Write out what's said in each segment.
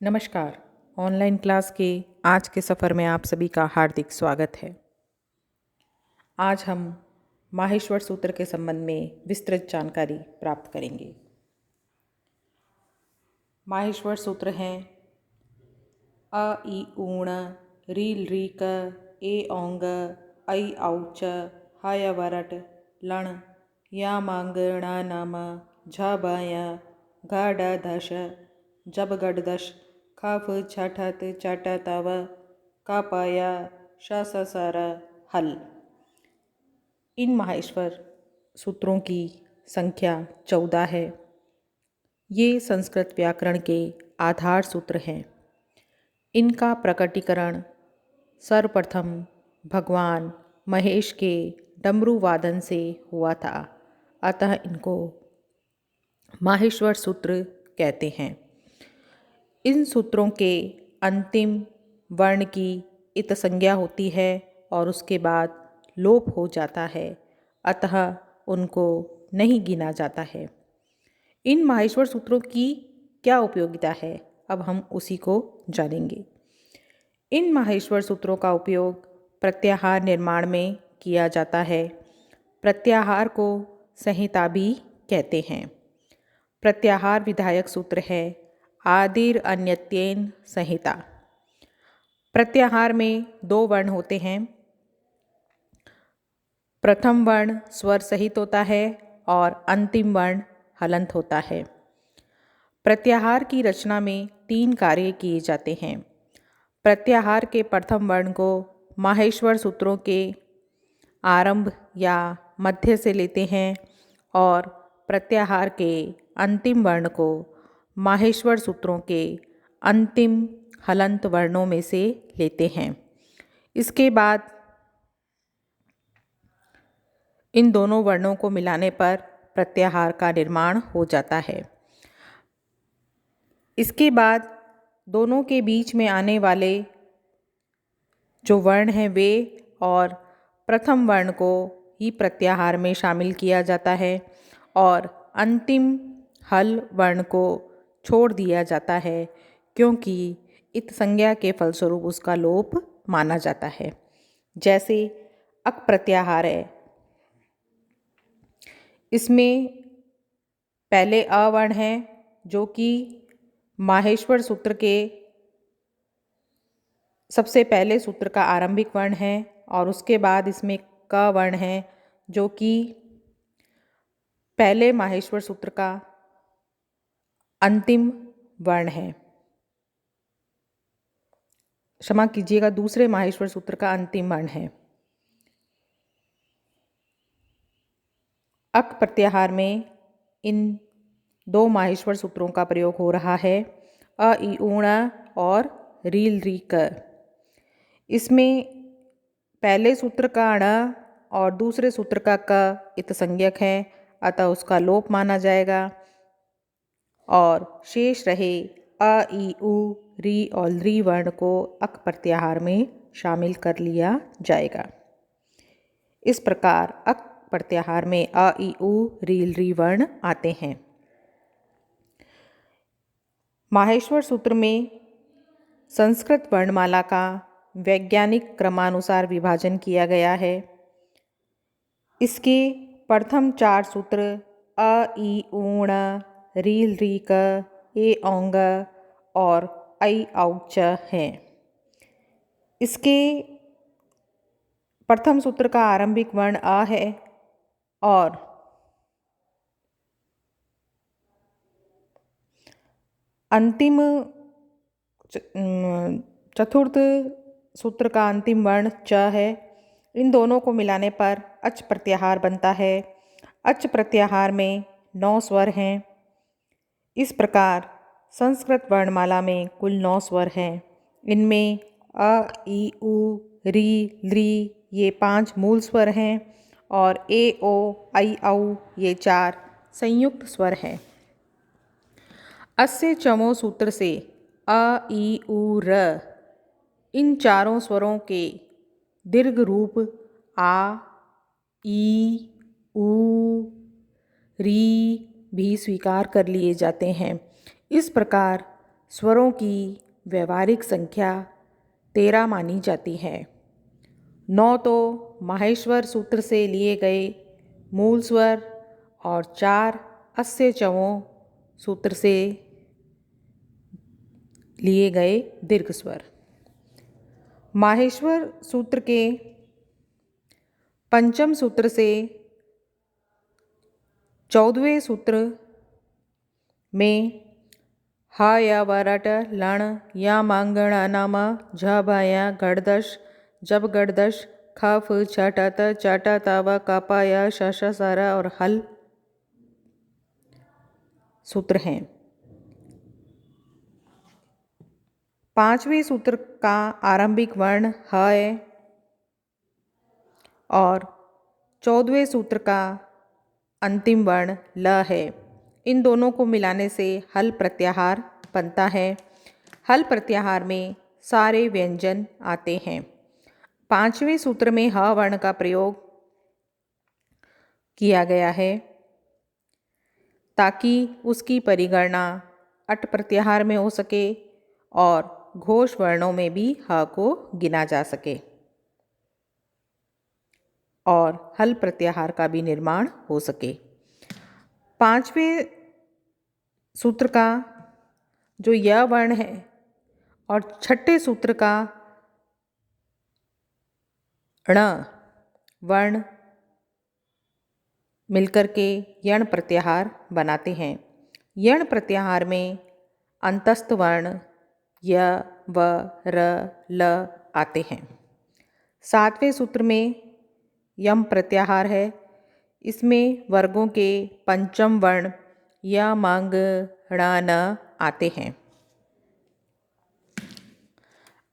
नमस्कार। Online class के आज के सफ़र में आप सभी का हार्दिक स्वागत है। आज हम माहेश्वर सूत्र के संबंध में विस्तृत जानकारी प्राप्त करेंगे। माहेश्वर सूत्र हैं अ ई ऊण रील रीक ए ओंग ऐ औच हाय वरट लण या मांगणा नाम झ बय घ ड दश जब गड दश खफ छठत चट तव कपय श स सर हल। इन माहेश्वर सूत्रों की संख्या 14 है। ये संस्कृत व्याकरण के आधार सूत्र हैं। इनका प्रकटीकरण सर्वप्रथम भगवान महेश के डमरू वादन से हुआ था, अतः इनको माहेश्वर सूत्र कहते हैं। इन सूत्रों के अंतिम वर्ण की इत संज्ञा होती है और उसके बाद लोप हो जाता है, अतः उनको नहीं गिना जाता है। इन माहेश्वर सूत्रों की क्या उपयोगिता है, अब हम उसी को जानेंगे। इन माहेश्वर सूत्रों का उपयोग प्रत्याहार निर्माण में किया जाता है। प्रत्याहार को संहिता भी कहते हैं। प्रत्याहार विधायक सूत्र है आदिर अन्यत्येन संहिता। प्रत्याहार में 2 वर्ण होते हैं। प्रथम वर्ण स्वर सहित होता है और अंतिम वर्ण हलंत होता है। प्रत्याहार की रचना में 3 कार्य किए जाते हैं। प्रत्याहार के प्रथम वर्ण को माहेश्वर सूत्रों के आरंभ या मध्य से लेते हैं और प्रत्याहार के अंतिम वर्ण को माहेश्वर सूत्रों के अंतिम हलंत वर्णों में से लेते हैं। इसके बाद इन दोनों वर्णों को मिलाने पर प्रत्याहार का निर्माण हो जाता है। इसके बाद दोनों के बीच में आने वाले जो वर्ण हैं वे और प्रथम वर्ण को ही प्रत्याहार में शामिल किया जाता है और अंतिम हल वर्ण को छोड़ दिया जाता है, क्योंकि इत संज्ञा के फलस्वरूप उसका लोप माना जाता है। जैसे अक प्रत्याहार है, इसमें पहले अ वर्ण है जो कि माहेश्वर सूत्र के सबसे पहले सूत्र का आरंभिक वर्ण है और उसके बाद इसमें क वर्ण है जो कि पहले माहेश्वर सूत्र का अंतिम वर्ण है। क्षमा कीजिएगा, दूसरे माहेश्वर सूत्र का अंतिम वर्ण है। अक प्रत्याहार में इन 2 माहेश्वर सूत्रों का प्रयोग हो रहा है, अ ई ऊण और रील री क। इसमें पहले सूत्र का ण और दूसरे सूत्र का क इत संज्ञक है, अतः उसका लोप माना जाएगा और शेष रहे अ ई उ री और री वर्ण को अक प्रत्याहार में शामिल कर लिया जाएगा। इस प्रकार अक प्रत्याहार में अ ई उ रील री वर्ण आते हैं। माहेश्वर सूत्र में संस्कृत वर्णमाला का वैज्ञानिक क्रमानुसार विभाजन किया गया है। इसके प्रथम 4 सूत्र अ ई ऊण रील री क ए ओंग और ऐ औच हैं। इसके प्रथम सूत्र का आरंभिक वर्ण अ है और अंतिम चतुर्थ सूत्र का अंतिम वर्ण च है। इन दोनों को मिलाने पर अच प्रत्याहार बनता है। अच प्रत्याहार में 9 स्वर हैं। इस प्रकार संस्कृत वर्णमाला में कुल 9 स्वर हैं। इनमें अ ई उ री ली ये 5 मूल स्वर हैं और ए ओ ऐ औ ये 4 संयुक्त स्वर हैं। अस्य चमो सूत्र से अ ई उ र इन चारों स्वरों के दीर्घ रूप आ ई उ री भी स्वीकार कर लिए जाते हैं। इस प्रकार स्वरों की व्यवहारिक संख्या 13 मानी जाती है। 9 तो माहेश्वर सूत्र से लिए गए मूल स्वर और 4 अस्य चवों सूत्र से लिए गए दीर्घ स्वर। माहेश्वर सूत्र के पंचम सूत्र से 14वें सूत्र में ह या वरट लण या मांगण नाम झ भया गड़दश जब गड़दश ख फ छ ट त च ट त व क प य श श स र और हल सूत्र हैं। 5वें सूत्र का आरंभिक वर्ण ह है और 14वें सूत्र का अंतिम वर्ण ल है। इन दोनों को मिलाने से हल प्रत्याहार बनता है। हल प्रत्याहार में सारे व्यंजन आते हैं। 5वें सूत्र में ह वर्ण का प्रयोग किया गया है ताकि उसकी परिगणना अट प्रत्याहार में हो सके और घोष वर्णों में भी ह को गिना जा सके और हल प्रत्याहार का भी निर्माण हो सके। 5वें सूत्र का जो य वर्ण है और 6ठे सूत्र का ण वर्ण मिलकर के यण प्रत्याहार बनाते हैं। यण प्रत्याहार में अंतस्थ वर्ण य व र ल आते हैं। 7वें सूत्र में यम प्रत्याहार है। इसमें वर्गों के पंचम वर्ण य मांग ण न आते हैं।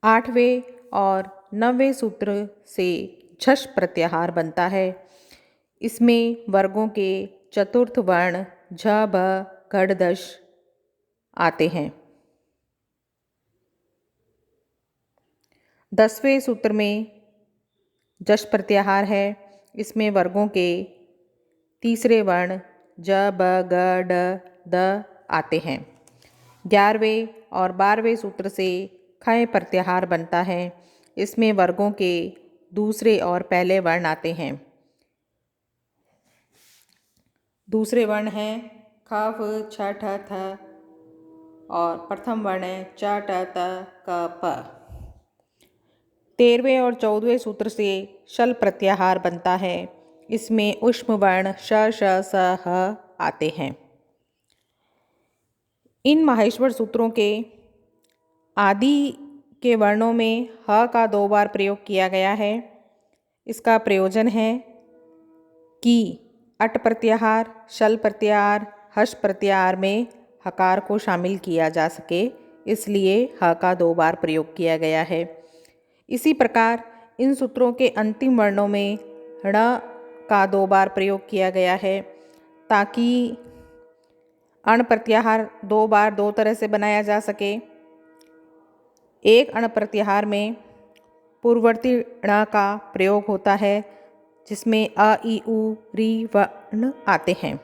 8वें और 9वें सूत्र से झष प्रत्याहार बनता है। इसमें वर्गों के चतुर्थ वर्ण झ भ गड़दश आते हैं। 10वें सूत्र में जश प्रत्याहार है। इसमें वर्गों के तीसरे वर्ण ज ब ग ड द आते हैं। 11वें और 12वें सूत्र से खय प्रत्याहार बनता है। इसमें वर्गों के दूसरे और पहले वर्ण आते हैं। दूसरे वर्ण हैं ख फ छ ठ थ और प्रथम वर्ण है च ट त क प। 13वें और 14वें सूत्र से शल प्रत्याहार बनता है। इसमें ऊष्म वर्ण श श स ह आते हैं। इन माहेश्वर सूत्रों के आदि के वर्णों में ह का 2 बार प्रयोग किया गया है। इसका प्रयोजन है कि अट प्रत्याहार, शल प्रत्याहार, हश प्रत्याहार में हकार को शामिल किया जा सके, इसलिए ह का 2 बार प्रयोग किया गया है। इसी प्रकार इन सूत्रों के अंतिम वर्णों में ण का 2 बार प्रयोग किया गया है ताकि अण प्रत्याहार 2 बार 2 तरह से बनाया जा सके। एक अण प्रत्याहार में पूर्ववर्ती ण का प्रयोग होता है जिसमें अ ई उ री वर्ण आते हैं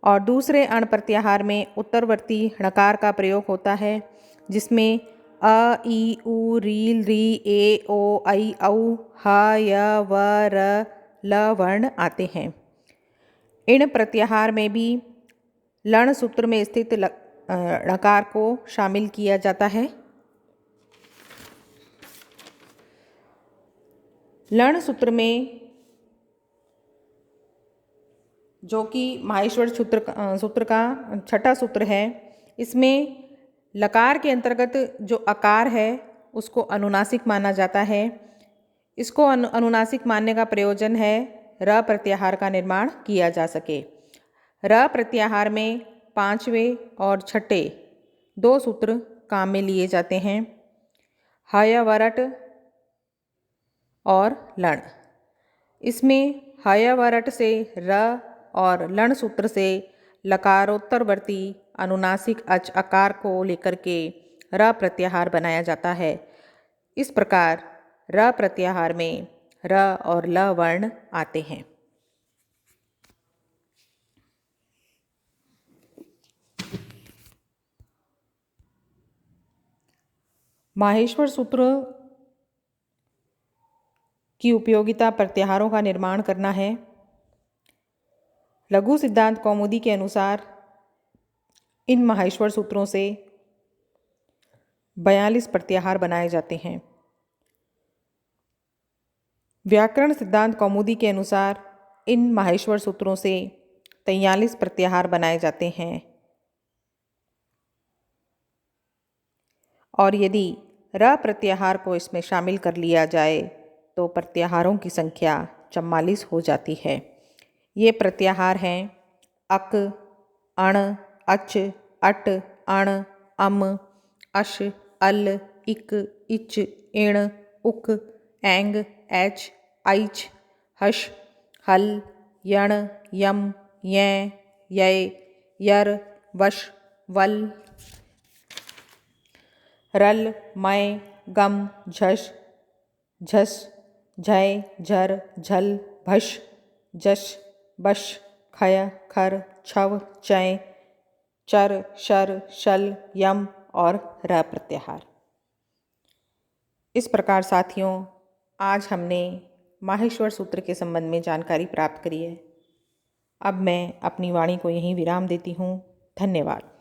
और दूसरे अण प्रत्याहार में उत्तरवर्ती णकार का प्रयोग होता है जिसमें अ ई उ रील री ए ओ ऐ औ ह य व र ल वर्ण आते हैं। इन प्रत्याहार में भी लण सूत्र में स्थित णकार को शामिल किया जाता है। लण सूत्र में जो कि माहेश्वर सूत्र का 6ठा सूत्र है, इसमें लकार के अंतर्गत जो अकार है उसको अनुनासिक माना जाता है। इसको अनुनासिक मानने का प्रयोजन है र प्रत्याहार का निर्माण किया जा सके। र प्रत्याहार में 5वें और 6ठे 2 सूत्र काम में लिए जाते हैं, हयवरट और लण। इसमें हयवरट से र और लण सूत्र से लकारोत्तरवर्ती अनुनासिक अच अकार को लेकर के र प्रत्याहार बनाया जाता है। इस प्रकार र प्रत्याहार में र और ल वर्ण आते हैं। माहेश्वर सूत्र की उपयोगिता प्रत्याहारों का निर्माण करना है। लघु सिद्धांत कौमुदी के अनुसार इन माहेश्वर सूत्रों से 42 प्रत्याहार बनाए जाते हैं। व्याकरण सिद्धांत कौमुदी के अनुसार इन माहेश्वर सूत्रों से 43 प्रत्याहार बनाए जाते हैं। और यदि र प्रत्याहार को इसमें शामिल कर लिया जाए तो प्रत्याहारों की संख्या 44 हो जाती है। ये प्रत्याहार हैं अक, अण, अच, अट, अण, अम, अश, अल, इक, इच, इण, उक, ऐंग, ऐच, ऐच, हश, हल, यण, यम, यैं, यै, यर, वश, वल, रल, मै, गम, झश, झस, झय, झर, झल, भश, जश, बश, खय, खर, छव, चय, चर, शर, शल, यम और र प्रत्याहार। इस प्रकार साथियों, आज हमने माहेश्वर सूत्र के संबंध में जानकारी प्राप्त करी है। अब मैं अपनी वाणी को यहीं विराम देती हूँ। धन्यवाद।